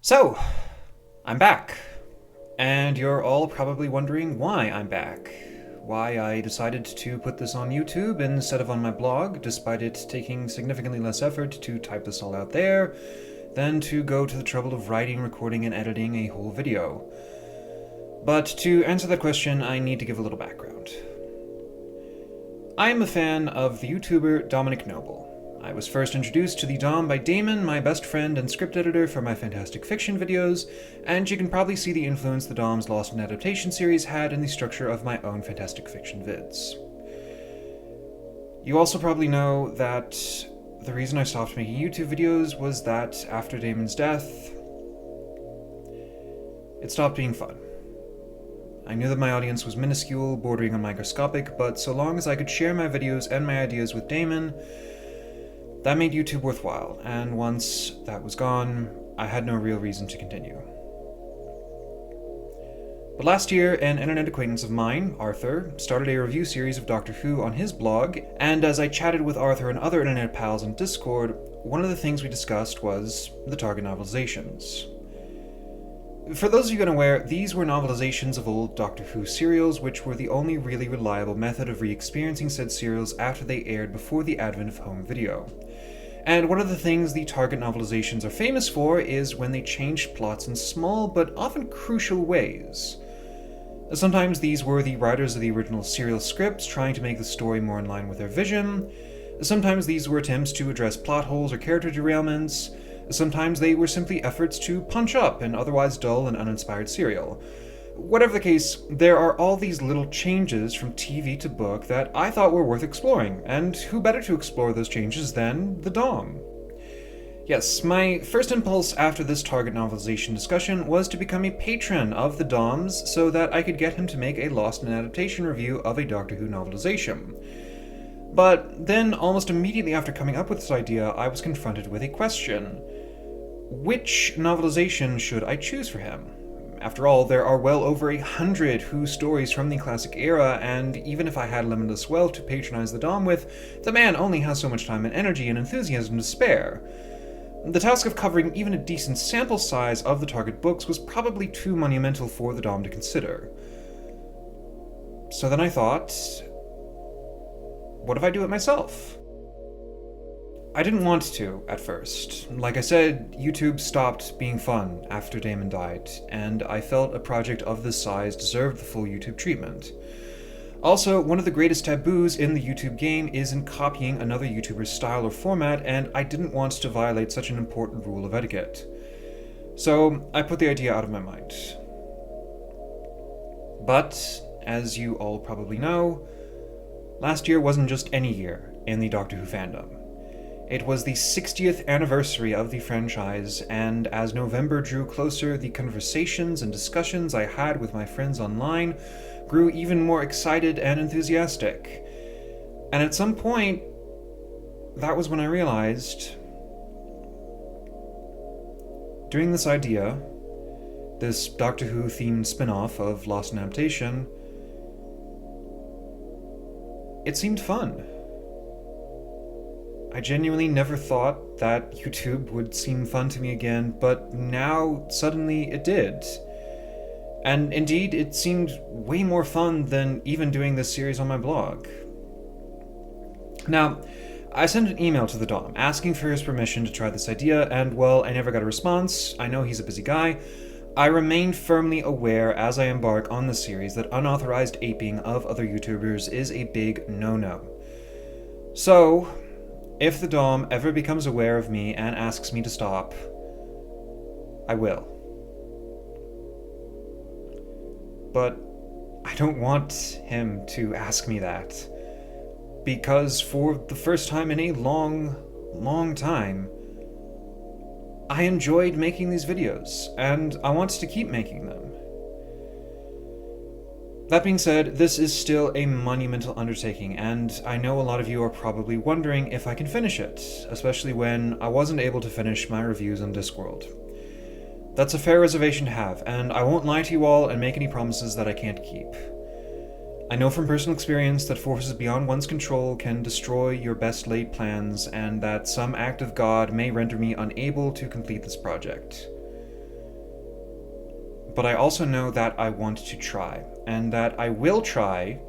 So, I'm back. And you're all probably wondering why I'm back. Why I decided to put this on YouTube instead of on my blog, despite it taking significantly less effort to type this all out there than to go to the trouble of writing, recording, and editing a whole video. But to answer that question, I need to give a little background. I am a fan of the YouTuber Dominic Noble. I was first introduced to the Dom by Damon, my best friend and script editor for my fantastic fiction videos, and you can probably see the influence the Dom's Lost in Adaptation series had in the structure of my own fantastic fiction vids. You also probably know that the reason I stopped making YouTube videos was that after Damon's death, it stopped being fun. I knew that my audience was minuscule, bordering on microscopic, but so long as I could share my videos and my ideas with Damon, that made YouTube worthwhile, and once that was gone, I had no real reason to continue. But last year, an internet acquaintance of mine, Arthur, started a review series of Doctor Who on his blog, and as I chatted with Arthur and other internet pals on Discord, one of the things we discussed was the Target novelizations. For those of you unaware, these were novelizations of old Doctor Who serials, which were the only really reliable method of re-experiencing said serials after they aired before the advent of home video. And one of the things the Target novelizations are famous for is when they changed plots in small but often crucial ways. Sometimes these were the writers of the original serial scripts trying to make the story more in line with their vision. Sometimes these were attempts to address plot holes or character derailments. Sometimes they were simply efforts to punch up an otherwise dull and uninspired serial. Whatever the case, there are all these little changes from TV to book that I thought were worth exploring, and who better to explore those changes than the Dom? Yes, my first impulse after this Target novelization discussion was to become a patron of the Dom's so that I could get him to make a Lost in Adaptation review of a Doctor Who novelization. But then, almost immediately after coming up with this idea, I was confronted with a question. Which novelization should I choose for him? After all, there are well over 100 Who stories from the classic era, and even if I had limitless wealth to patronize the Dom with, the man only has so much time and energy and enthusiasm to spare. The task of covering even a decent sample size of the Target books was probably too monumental for the Dom to consider. So then I thought, what if I do it myself? I didn't want to, at first. Like I said, YouTube stopped being fun after Damon died, and I felt a project of this size deserved the full YouTube treatment. Also, one of the greatest taboos in the YouTube game is in copying another YouTuber's style or format, and I didn't want to violate such an important rule of etiquette. So, I put the idea out of my mind. But, as you all probably know, last year wasn't just any year in the Doctor Who fandom. It was the 60th anniversary of the franchise, and as November drew closer, the conversations and discussions I had with my friends online grew even more excited and enthusiastic. And at some point, that was when I realized, doing this idea, this Doctor Who themed spin-off of Lost in Adaptation, it seemed fun. I genuinely never thought that YouTube would seem fun to me again, but now, suddenly, it did. And indeed, it seemed way more fun than even doing this series on my blog. Now, I sent an email to the Dom, asking for his permission to try this idea, and while I never got a response, I know he's a busy guy, I remained firmly aware as I embark on the series that unauthorized aping of other YouTubers is a big no-no. So, if the Dom ever becomes aware of me and asks me to stop, I will. But I don't want him to ask me that, because for the first time in a long, long time, I enjoyed making these videos, and I want to keep making them. That being said, this is still a monumental undertaking, and I know a lot of you are probably wondering if I can finish it, especially when I wasn't able to finish my reviews on Discworld. That's a fair reservation to have, and I won't lie to you all and make any promises that I can't keep. I know from personal experience that forces beyond one's control can destroy your best laid plans, and that some act of God may render me unable to complete this project. but I also know that I want to try, and that I will try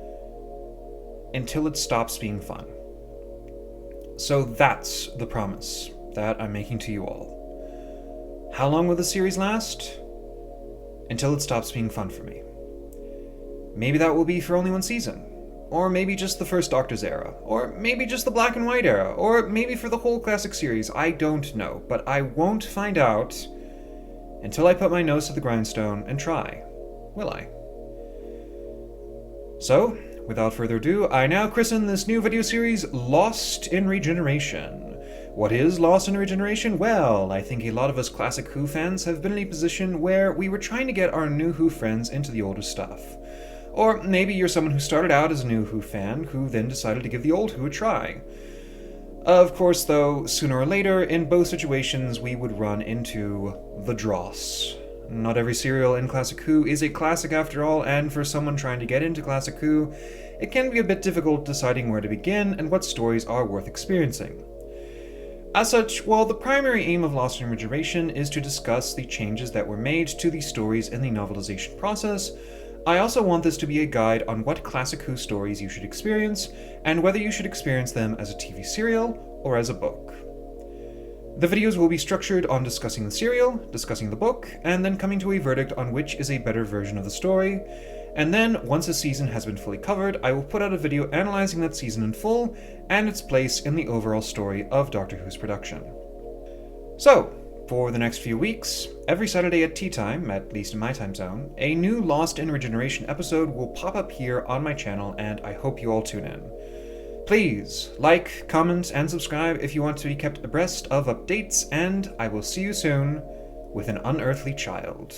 until it stops being fun. So that's the promise that I'm making to you all. How long will the series last? Until it stops being fun for me. Maybe that will be for only one season. Or maybe just the first Doctor's era. Or maybe just the Black and White era. Or maybe for the whole classic series. I don't know. But I won't find out until I put my nose to the grindstone and try. Will I? So, without further ado, I now christen this new video series Lost in Regeneration. What is Lost in Regeneration? Well, I think a lot of us classic Who fans have been in a position where we were trying to get our new Who friends into the older stuff. Or maybe you're someone who started out as a new Who fan, who then decided to give the old Who a try. Of course, though, sooner or later, in both situations, we would run into the dross. Not every serial in Classic Who is a classic after all, and for someone trying to get into Classic Who, it can be a bit difficult deciding where to begin and what stories are worth experiencing. As such, while the primary aim of Lost in Regeneration is to discuss the changes that were made to the stories in the novelization process, I also want this to be a guide on what Classic Who stories you should experience, and whether you should experience them as a TV serial or as a book. The videos will be structured on discussing the serial, discussing the book, and then coming to a verdict on which is a better version of the story, and then, once a season has been fully covered, I will put out a video analyzing that season in full, and its place in the overall story of Doctor Who's production. So, for the next few weeks, every Saturday at tea time, at least in my time zone, a new Lost in Regeneration episode will pop up here on my channel, and I hope you all tune in. Please like, comment, and subscribe if you want to be kept abreast of updates, and I will see you soon with an unearthly child.